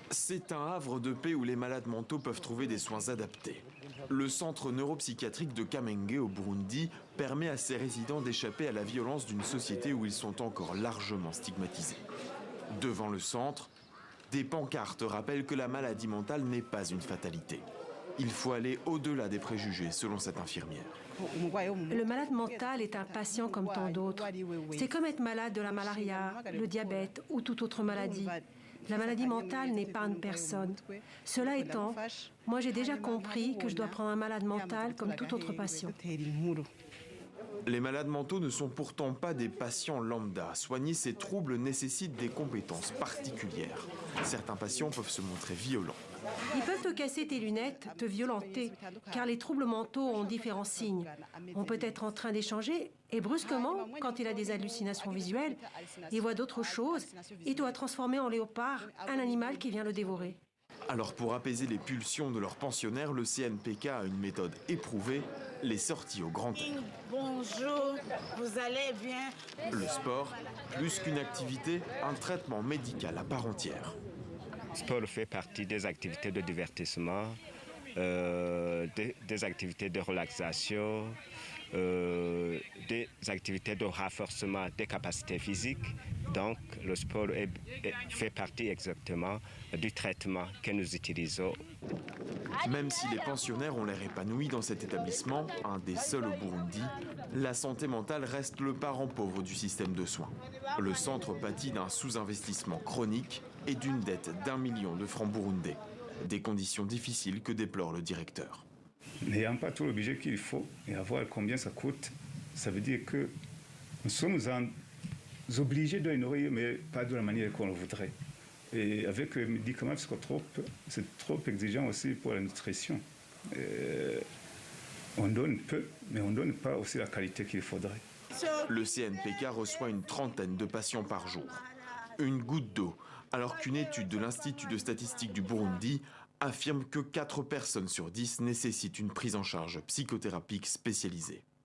C'est un havre de paix où les malades mentaux peuvent trouver des soins adaptés. Le centre neuropsychiatrique de Kamenge au Burundi permet à ses résidents d'échapper à la violence d'une société où ils sont encore largement stigmatisés. Devant le centre, des pancartes rappellent que la maladie mentale n'est pas une fatalité. Il faut aller au-delà des préjugés, selon cette infirmière. Le malade mental est un patient comme tant d'autres. C'est comme être malade de la malaria, le diabète ou toute autre maladie. La maladie mentale n'est pas une personne. Cela étant, moi j'ai déjà compris que je dois prendre un malade mental comme tout autre patient. Les malades mentaux ne sont pourtant pas des patients lambda. Soigner ces troubles nécessite des compétences particulières. Certains patients peuvent se montrer violents. Ils peuvent te casser tes lunettes, te violenter, car les troubles mentaux ont différents signes. On peut être en train d'échanger et brusquement, quand il a des hallucinations visuelles, il voit d'autres choses et doit transformer en léopard un animal qui vient le dévorer. Alors pour apaiser les pulsions de leurs pensionnaires, le CNPK a une méthode éprouvée, les sorties au grand air. Bonjour, vous allez bien? Le sport, plus qu'une activité, un traitement médical à part entière. Le sport fait partie des activités de divertissement, des activités de relaxation, des activités de renforcement des capacités physiques. Donc le sport fait partie exactement du traitement que nous utilisons. Même si les pensionnaires ont l'air épanouis dans cet établissement, un des seuls au Burundi, la santé mentale reste le parent pauvre du système de soins. Le centre pâtit d'un sous-investissement chronique et d'une dette d'1 million de francs burundais. Des conditions difficiles que déplore le directeur. N'ayant pas tout le budget qu'il faut et à voir combien ça coûte, ça veut dire que nous sommes obligés de nourrir, mais pas de la manière qu'on le voudrait. Et avec les médicaments psychotropes, c'est trop exigeant aussi pour la nutrition. On donne peu, mais on ne donne pas aussi la qualité qu'il faudrait. Le CNPK reçoit une trentaine de patients par jour. Une goutte d'eau, alors qu'une étude de l'Institut de statistique du Burundi affirme que 4 personnes sur 10 nécessitent une prise en charge psychothérapique spécialisée.